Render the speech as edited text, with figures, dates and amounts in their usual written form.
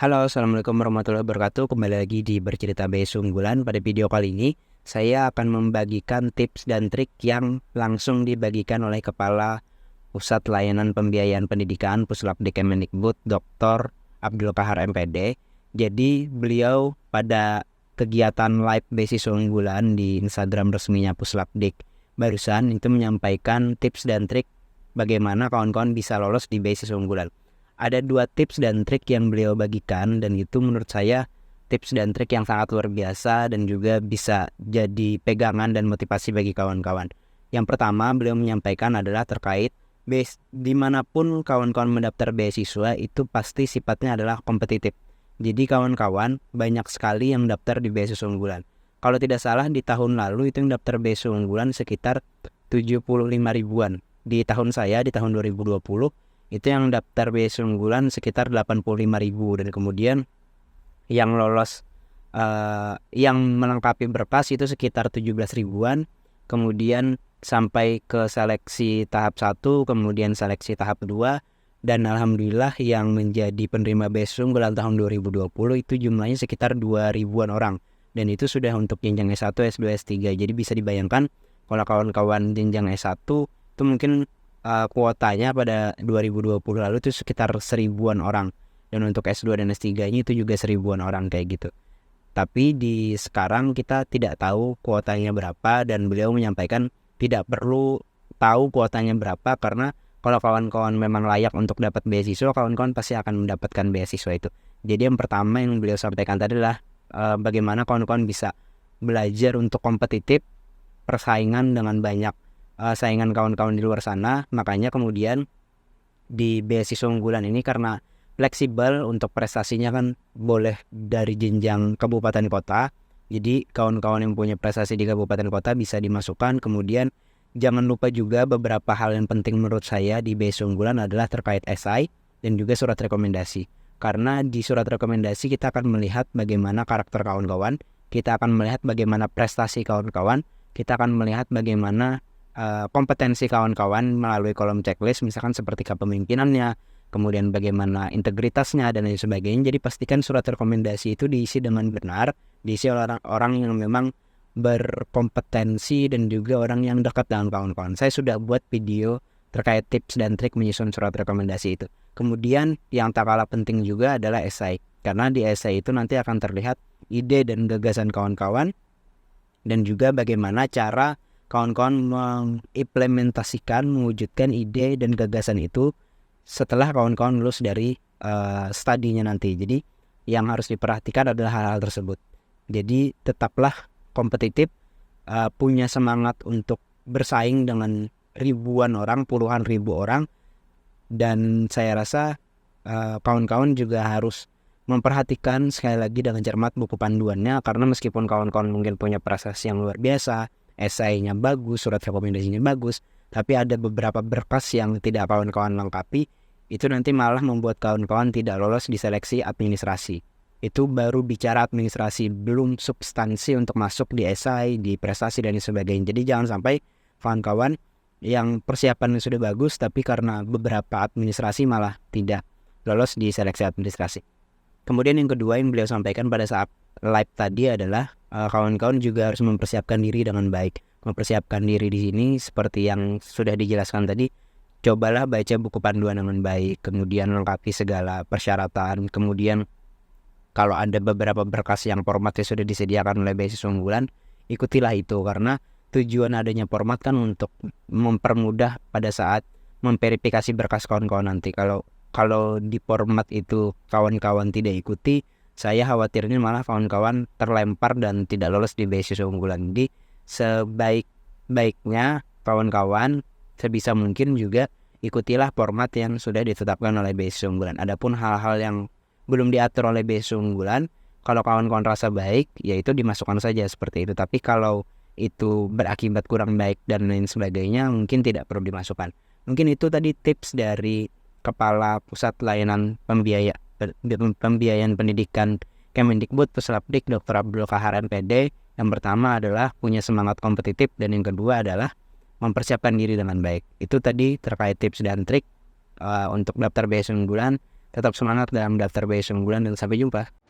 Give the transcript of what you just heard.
Halo, Assalamualaikum warahmatullahi wabarakatuh. Kembali lagi di Bercerita Beasiswa Unggulan. Pada video kali ini, saya akan membagikan tips dan trik yang langsung dibagikan oleh Kepala Pusat Layanan Pembiayaan Pendidikan Puslapdik Kemendikbud, Dr. Abdul Kahar MPD. Jadi, beliau pada kegiatan live beasiswa unggulan di Instagram resminya Puslapdik barusan itu menyampaikan tips dan trik bagaimana kawan-kawan bisa lolos di beasiswa unggulan. Ada 2 tips dan trik yang beliau bagikan, dan itu menurut saya tips dan trik yang sangat luar biasa dan juga bisa jadi pegangan dan motivasi bagi kawan-kawan. Yang pertama beliau menyampaikan adalah terkait dimanapun kawan-kawan mendaftar beasiswa itu pasti sifatnya adalah kompetitif. Jadi kawan-kawan banyak sekali yang daftar di beasiswa unggulan. Kalau tidak salah di tahun lalu itu yang daftar beasiswa unggulan sekitar 75 ribuan. Di tahun saya, di tahun 2020, itu yang daftar beasiswa unggulan sekitar 85.000, dan kemudian yang lolos yang melengkapi berkas itu sekitar 17 ribuan. Kemudian sampai ke seleksi tahap 1, kemudian seleksi tahap 2, dan alhamdulillah yang menjadi penerima beasiswa unggulan tahun 2020 itu jumlahnya sekitar 2 ribuan orang, dan itu sudah untuk jenjang S1, S2, S3. Jadi bisa dibayangkan kalau kawan-kawan jenjang S1 itu mungkin kuotanya pada 2020 lalu itu sekitar 1000-an orang, dan untuk S2 dan S3 nya itu juga 1000-an orang kayak gitu. Tapi di sekarang kita tidak tahu kuotanya berapa, dan beliau menyampaikan tidak perlu tahu kuotanya berapa, karena kalau kawan-kawan memang layak untuk dapat beasiswa, kawan-kawan pasti akan mendapatkan beasiswa itu. Jadi yang pertama yang beliau sampaikan tadi adalah bagaimana kawan-kawan bisa belajar untuk kompetitif, persaingan dengan banyak saingan kawan-kawan di luar sana. Makanya kemudian di beasiswa unggulan ini karena fleksibel untuk prestasinya, kan boleh dari jenjang kabupaten kota. Jadi kawan-kawan yang punya prestasi di kabupaten kota bisa dimasukkan. Kemudian jangan lupa juga beberapa hal yang penting menurut saya di beasiswa unggulan adalah terkait esai dan juga surat rekomendasi. Karena di surat rekomendasi kita akan melihat bagaimana karakter kawan-kawan, kita akan melihat bagaimana prestasi kawan-kawan, kita akan melihat bagaimana kompetensi kawan-kawan melalui kolom checklist, misalkan seperti kepemimpinannya, kemudian bagaimana integritasnya dan lain sebagainya. Jadi pastikan surat rekomendasi itu diisi dengan benar, diisi oleh orang-orang yang memang berkompetensi dan juga orang yang dekat dengan kawan-kawan. Saya sudah buat video terkait tips dan trik menyusun surat rekomendasi itu. Kemudian yang tak kalah penting juga adalah esai, karena di esai itu nanti akan terlihat ide dan gagasan kawan-kawan, dan juga bagaimana cara kawan-kawan mengimplementasikan, mewujudkan ide dan gagasan itu setelah kawan-kawan lulus dari studinya nanti. Jadi yang harus diperhatikan adalah hal-hal tersebut. Jadi tetaplah kompetitif, punya semangat untuk bersaing dengan ribuan orang, puluhan ribu orang. Dan saya rasa kawan-kawan juga harus memperhatikan sekali lagi dengan cermat buku panduannya, karena meskipun kawan-kawan mungkin punya prestasi yang luar biasa, esainya bagus, surat rekomendasinya bagus, tapi ada beberapa berkas yang tidak kawan-kawan lengkapi, itu nanti malah membuat kawan-kawan tidak lolos di seleksi administrasi. Itu baru bicara administrasi, belum substansi untuk masuk di esai, di prestasi dan sebagainya. Jadi jangan sampai kawan-kawan yang persiapannya sudah bagus, tapi karena beberapa administrasi malah tidak lolos di seleksi administrasi. Kemudian yang kedua yang beliau sampaikan pada saat live tadi adalah kawan-kawan juga harus mempersiapkan diri dengan baik. Mempersiapkan diri di sini seperti yang sudah dijelaskan tadi, cobalah baca buku panduan dengan baik, kemudian lengkapi segala persyaratan, kemudian kalau ada beberapa berkas yang formatnya sudah disediakan oleh beasiswa unggulan, ikutilah itu, karena tujuan adanya format kan untuk mempermudah pada saat memverifikasi berkas kawan-kawan nanti. Kalau di format itu kawan-kawan tidak ikuti, saya khawatirnya malah kawan-kawan terlempar dan tidak lolos di beasiswa unggulan. Jadi sebaik-baiknya kawan-kawan sebisa mungkin juga ikutilah format yang sudah ditetapkan oleh beasiswa unggulan. Adapun hal-hal yang belum diatur oleh beasiswa unggulan, kalau kawan-kawan rasa baik, yaitu dimasukkan saja seperti itu. Tapi kalau itu berakibat kurang baik dan lain sebagainya, mungkin tidak perlu dimasukkan. Mungkin itu tadi tips dari Kepala Pusat Layanan Pembiayaan Pendidikan Kemendikbud Puslapdik Dr. Abdul Kahar MPD. Yang pertama adalah punya semangat kompetitif, dan yang kedua adalah mempersiapkan diri dengan baik. Itu tadi terkait tips dan trik untuk daftar beasiswa unggulan. Tetap semangat dalam daftar beasiswa unggulan dan sampai jumpa.